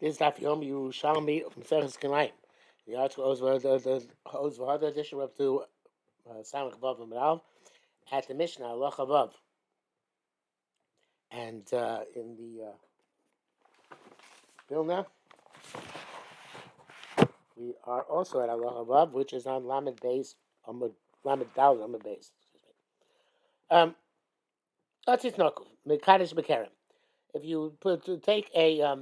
This is Daf Yom Yerushalmi from Seches Kilayim. The article owes the edition up to Samach Vav and Rav at the Mishnah Allah Vav, and in the Vilna we are also at Allah Vav, which is on Lamed Beis, Lamed Dal Lamed Beis. Latzit Nokul Mekadesh Bekerem. If you take a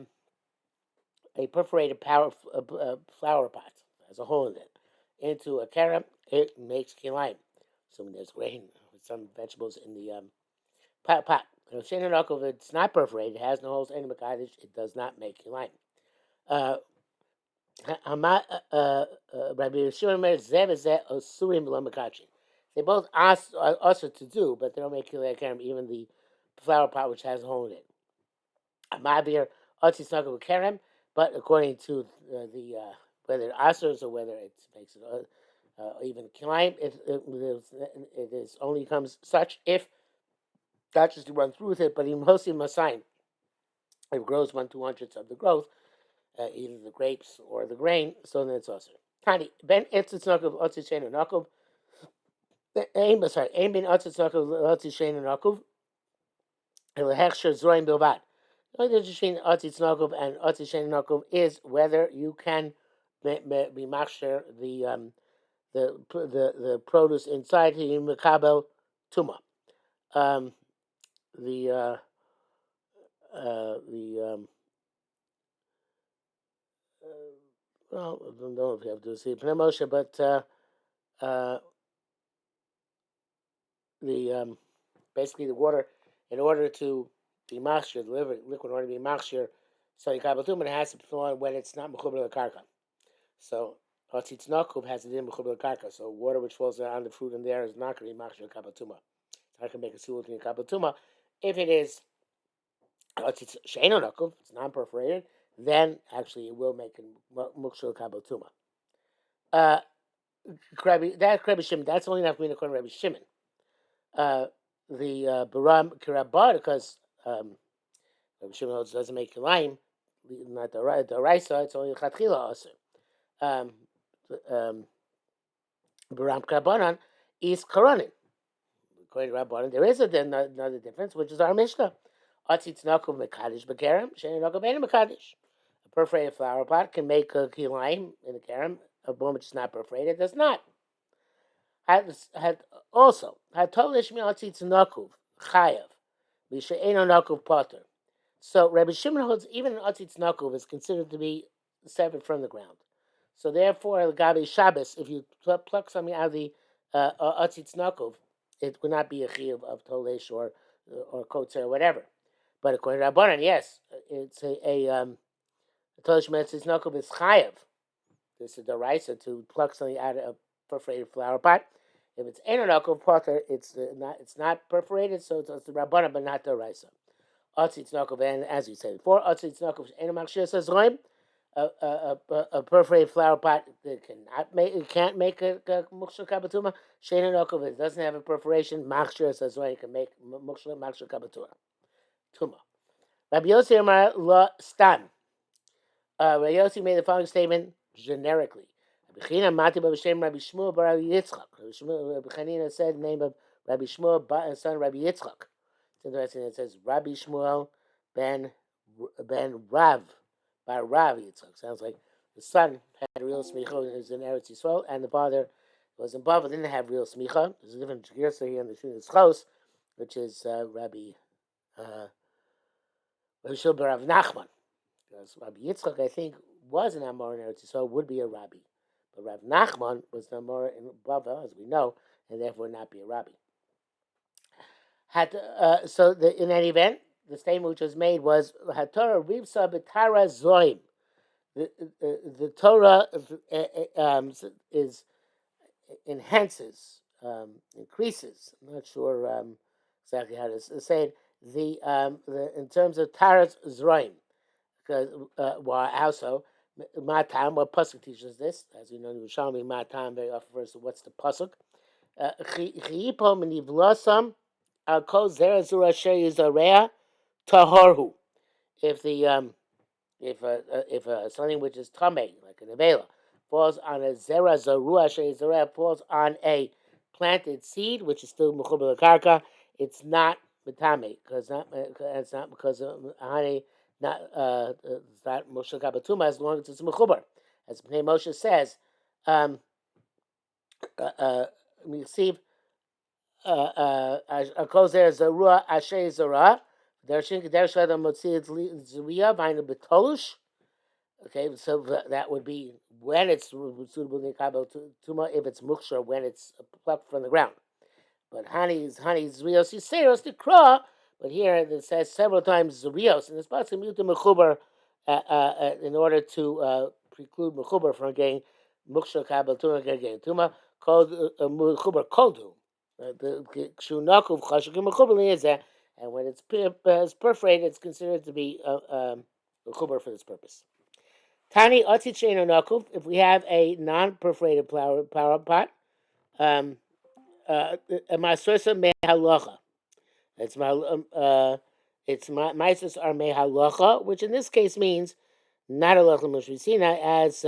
perforated flower pot as a hole in it into a kerem, it makes kilayim. So when there's grain with some vegetables in the pot. If it's not perforated, it has no holes in the mekadesh, it does not make kilayim. Rabbi Yerushalmi Kilayim they both ask also to do, but they don't make kilayim. Even the flower pot which has a hole in it. Amabir Otzi Snuggle with kerem. But according to the whether it asers or whether it makes it even kilayim, it is only comes such if not just to run through with it, but in hosim masayim, it grows 1/200 of the growth, either the grapes or the grain, so then it's also tiny. Ben etzitz nakuv otzi shein nakuv. Aim ben etzitz nakuv otzi shein nakuv. Elehechsher zroim bilvad. The only difference between Otzitz Nokov and Otzitz Shein Nokov is whether you can be machsher the produce inside the mekabel tuma. Well, I don't know if you have to see Pnei Moshe, but basically the water, in order to be machshir, the liquid in order to be machshir, so you kabbalah it has to flow when it's not mechuber the karka. So Otzitz Nokov has to do mechuber the karka. So water which falls on the fruit in there is not going to be machshir kabbalah. I can make a sulut in kabbalah. If it is Otzitz Shein Nokov, it's non-perforated, then actually it will make a mukshul kabbalah. Rabbi Shimon. That's only enough according to Rabbi Shimon. The Baram Kirabah, because Rabbi Shimon doesn't make kilayim, not the Raisa, it's only Chatchila also. Baram Kirabanan is Koronin. According to Rabbanan, there is another difference, which is our Mishnah. Otzitz Nokov Mekadesh Bekerem, Shein Nokov Ein Mekadesh. A perforated flower pot can make a kilayim in a kerem. A bone which is not perforated does not. Also, Hatolish Mi Otzitz Nokov Chayav, Mishe'eno Nokov Potter. So Rabbi Shimon holds even an Otzitz Nokov is considered to be severed from the ground. So therefore, Gabi Shabbos, if you pluck something out of the Otzitz Nokov, it would not be a chiyuv of Tolesh or Kotzer or whatever. But according to Rabbanan, yes, it's a Tolesh Otzitz Nokov is chayav. This is the raisa to pluck something out of a perforated flower pot. If it's Ein Nokov Potter, it's not perforated, so it's the Rabbanan, but not the raisa. Otzitz Nokov, and as you said before, Otzitz Nokov Ein Machshir says Roim. A perforated flower pot can't make a mukshul kabatuma. Shein Nokov, it doesn't have a perforation. Machshir says Roim can make mukshul kabatuma. Tuma. Rabbi Yossi Amar La Stam. Rabbi Yossi made the following statement generically. Rabbi Chanina Mati B'Shem Rabbi Shmuel Bar Rabbi Yitzchak. Rabbi Chanina said the name of Rabbi Shmuel, son of Rabbi Yitzchak. It's interesting. It says Rabbi Shmuel ben Rav by Rav Yitzchak. Sounds like the son had real smicha, was in Eretz Yisrael, and the father was in Bava, didn't have real smicha. There's a different girsa here in the Shulchan, which is Rabbi Shul Rav Nachman. Because Rabbi Yitzchak, I think, was an Amor in Eretz Yisrael, would be a rabbi. But Rav Nachman was an Amor in Bava, as we know, and therefore not be a rabbi. In any event, the statement which was made was HaTorah Rivsa B'Tara Zoim. The Torah is enhances, increases. I'm not sure exactly how to say it. In terms of Taras Zoim, because also Matam, what pasuk teaches this? As we know, Yerushalmi Matam very often refers to what's the pasuk. Chiyipom Nivlosam. Al kol zera zura sheyu zareya tahorhu. If the if something which is tamei, like an avela, falls on a zera zarua zera falls on a planted seed which is still mechuber karka, it's not metame because it's not because of honey, not it's not moshe kabatuma as long as it's mechuber, as Moshe says. Um, we see a kozer zarua ashe zara. Dershin dershad motzi zriya vayna betolush. Okay, so that would be when it's suitable in kabo tuma if it's muksha when it's plucked from the ground. But honey's zrios yiseros the kra. But here it says several times zrios, and it's possible to mechuber in order to preclude mechuber from getting muksha kabo tuma getting tuma called mechuber koldu. The kshunakuv chashukim mechuber is that, and when it's perforated, it's considered to be mechuber for this purpose. Tani otzit she'eino nakuv. If we have a non-perforated flower pot, um, masursa mehalacha. It's ma'asos are mehalacha, which in this case means not halacha mushrisina as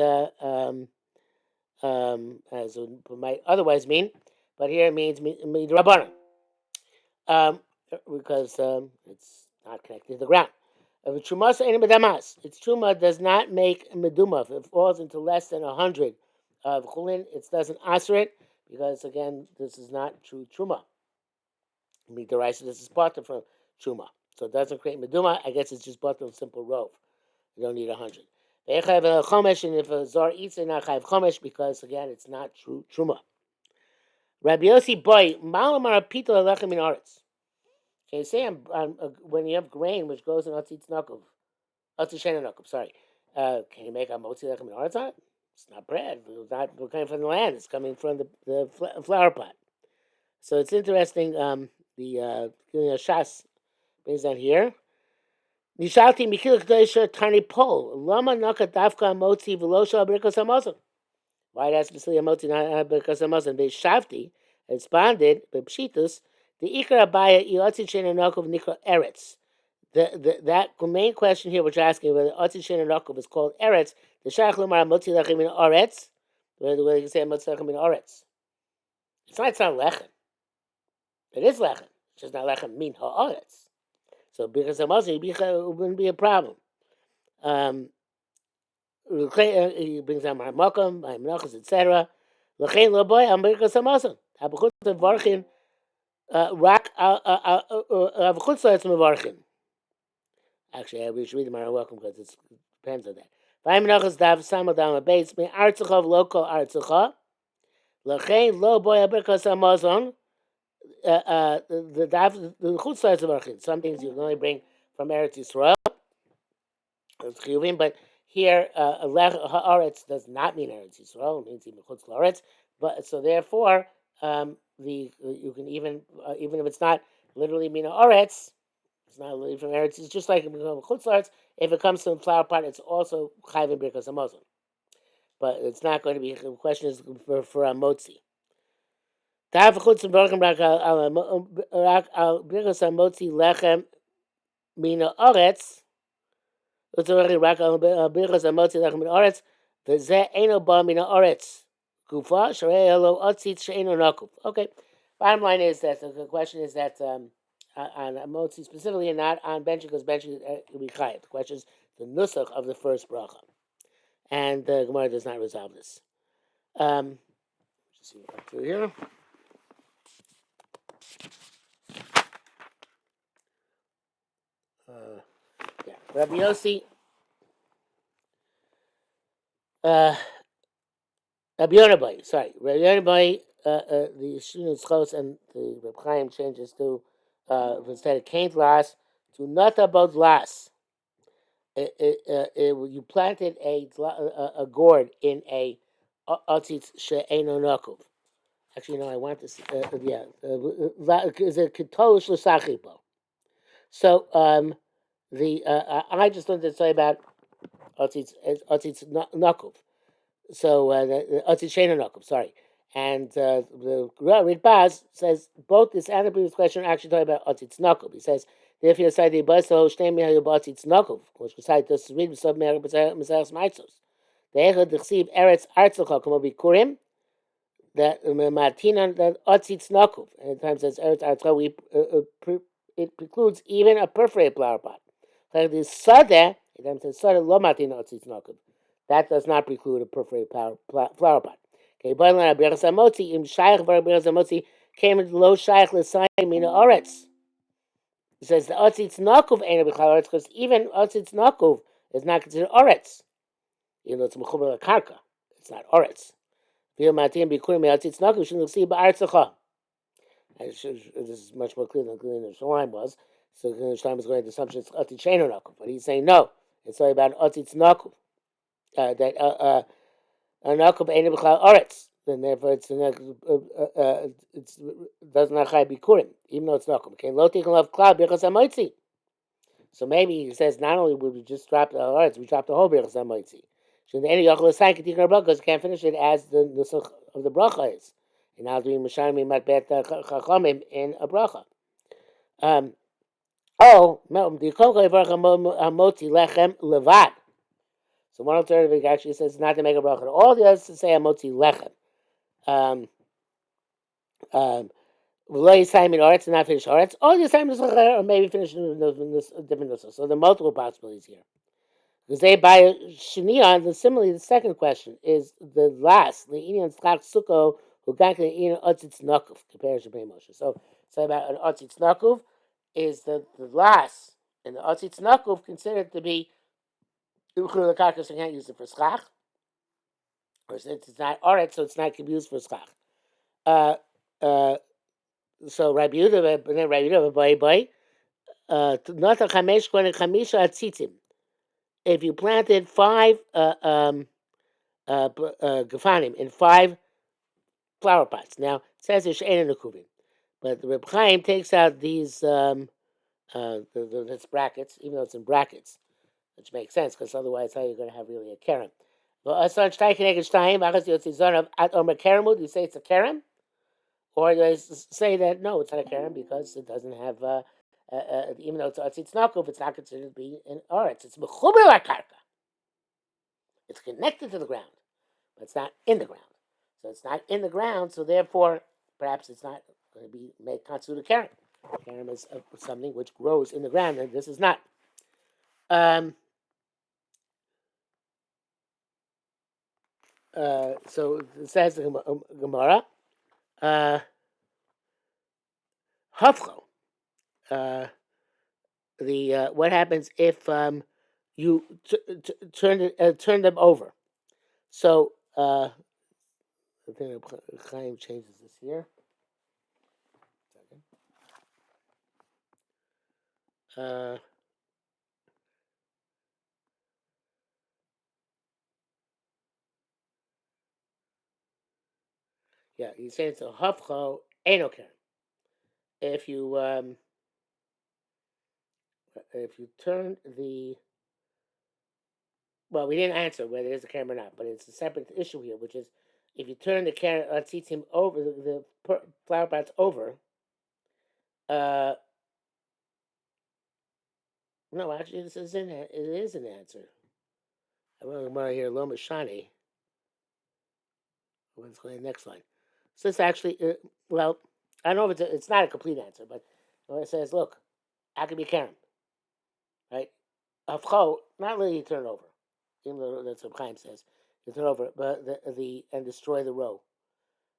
it might otherwise mean, but here it means midrabanan, um, because it's not connected to the ground. Its truma does not make meduma. If it falls into less than 100 of chulin, it doesn't answer it because again, this is not true truma. Midaraisa, this is part from truma, so it doesn't create meduma. I guess it's just part of simple rove. You don't need 100. And if a zar eats it, not chayav chomesh because again, it's not true truma. Rabbi Yossi boy malamar pito alechem in aretz. Can you say when you have grain which goes in atzitz nakov? Sorry. Can you make a motzi lechem in aretz on it? It's not bread. It's not coming from the land. It's coming from the flower pot. So it's interesting. The Shas brings down here. Nishalti mikil k'dosha tani pol. Lama naka dafka motzi v'losha abrikas hamazon. Why that's specifically a motzi not abrikas hamazon? They shavti responded b'pshitus the ikar abaya iotzi shena nokov nikra eretz. That main question here, which we're asking whether Otzi Shen Rakov is called Eretz, the Shach Lumar Motzi Lechem in Oretz, whether you can say Motzi Lechem in Oretz. It's not Lechem. It is Lechem. It's just not Lechem min ha'oretz. So because of Motzi, it wouldn't be a problem. He brings down my Makam, my Menachos, etc. Lechein Loboy, Amerikas Hamazon. Abuchut Varchin, Rak Abuchut Soetz Mevarchin. Actually, we should read the Mara Welcome because it depends on that. Vaymenachas dav samal dam abeitz me artzachov local artzacha lachein lo boy aberkas amazon the chutz sides of archin. Some things you can only bring from Eretz Yisrael. It's chiyuvim, but here haaretz does not mean Eretz Yisrael. It means even chutz laaretz. But so therefore, you can even if it's not literally mean haaretz. It's not literally from Eretz. It's just like chutzlarts. If it comes to the flower pot, it's also chayv birkas hamazon. But it's not going to be. The question is for a motzi. Tav chutz and vorchem rak al birkas hamotzi lechem mina oretz. Utzorchi rak al birkas hamotzi lechem mina oretz. V'zeh eno ba mina oretz. Gufa sharei elo otzit she'eno nakuf. Okay. Bottom line is that the question is that. On motzi specifically, and not on benching because benching will be chayav. The question is the nusach of the first bracha, and the Gemara does not resolve this. Let's see what through here. Yeah, Rabbi Yossi. Rabbi Yonabai, sorry, Rabbi Yonabai. The students close, and the Reb Chaim changes to instead of kain las to not about las. You planted a gourd in a otzitz she'eino nakov. Actually, no, I want to see. Is a ketolish l'sachipo. So I just wanted to say about otzitz nakov. So the otzitz she'eino nakov. Sorry. And the Ritbaz says both this and the previous question are actually talking about otzitz nakov. He says Therefore, you say the Baso, Shnei Meher Yobotzi Tznokuv, which was cited to read Sub Meher B'Zerach Maitzos. The Echad Dechsiv Eretz Artzachah Kamo Bikurim, that Martina that Otzi Tznokuv, and at times says Eretz Artzachah, it precludes even a perforated flower pot. Like the Sadeh, it then says Sadeh Lo Martina Otzi Tznokuv. That does not preclude a perforated flower pot. Okay, but when Birchas Hamotzi, Im Shaykh Birchas Hamotzi came into Lo Shaykh L'Sayim Mina Oretz. It says the Otzitz Nakuf ain't a Bechal Oretz because even Otzitz Nakuf is not considered Oretz. Even though it's Mechuber Karka, it's not Oretz. V'il Matim Bikurim Otzitz Nakuf shouldn't see Ba'aretzacha. This is much more clear than Yerushalmi was. So Yerushalmi is going to assumption it's Otzitz Sheino Nakuf, but he's saying no. It's only about Otzitz Nakuf. That Nakuf ain't a Bechal Oretz. Then therefore it does not chai bikurim, even though it's nakum. Okay, lo tikkun love cloud birchas hamoitzi. So maybe he says not only would we just drop the words, we drop the whole birchas hamoitzi. So the any yochel asai can tikkun bracha because you can't finish it as the nusach of the bracha is. And now doing misharim matbet chachamim in a bracha. The yikol birchas hamotzi lechem levad. So one alternative actually says not to make a bracha. All the others say hamotzi lechem. Simon Arts and not finish Arts. All the assignments or maybe finish in different nusos. So there are multiple possibilities here. Because they buy Shinion, similarly, the second question is the last, the Indian Slak Suko, who got the Indian Otzitz Nakuf, compared to Moshe. So, say about an Otzitz Nakuf is the last, and the Otzitz Nakuf considered to be Uchur Lakaka, so you can't use it for Schach. Or since it's not Oretz, so it's not used for Schach. So Rabbi Yehuda, not a chamesh kone chamisha atzitzim. If you planted 5 gefanim in 5 flower pots, now it says it's she'ein nekuvim, but the Reb Chaim takes out these that's brackets, even though it's in brackets, which makes sense because otherwise how you're going to have really a kerem. But do you say it's a kerem? Or they say that no, it's not a keren because it doesn't have, even though it's nakuf, it's not considered to be an oretz. It's mechuber karka. It's connected to the ground, but it's not in the ground. So it's not in the ground. So therefore, perhaps it's not going to be made constitute a keren. Keren is something which grows in the ground, and this is not. So it says the Gemara. Hafcho. What happens if you turn them over? So I think Chaim changes this here. Yeah, he's saying it's a hafcho enoker. If you turn the we didn't answer whether there's a camera or not, but it's a separate issue here, which is if you turn the camera tzitzim over the flower pots over. No, actually, it is an answer. I want to hear Loma Shani. Let's go to the next line. So it's actually, I don't know if it's not a complete answer, but it says, look, I could be Karen, right? Afcho, not really you turn over, even though that's what Chaim says. You turn over, but and destroy the row.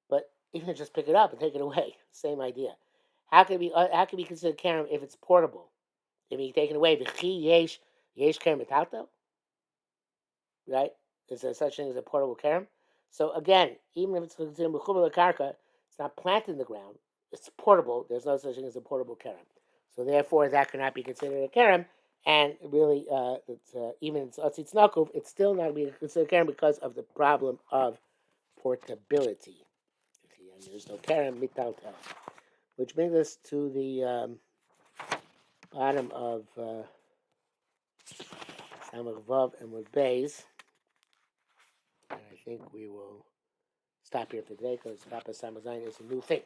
But even just pick it up and take it away, same idea. How can it be considered Karen if it's portable? If you take it away, yesh Karen metato, right? Is there such thing as a portable Karen? So again, even if it's considered mechuber karka, it's not planted in the ground. It's portable. There's no such thing as a portable kerem. So therefore, that cannot be considered a kerem. And really, even it's otzitz nakuf, it's still not being considered kerem because of the problem of portability. And there's no kerem mitaltel, which brings us to the bottom of Samach Vav and with Beis. And I think we will stop here for today because Papa Samazine is a new thing.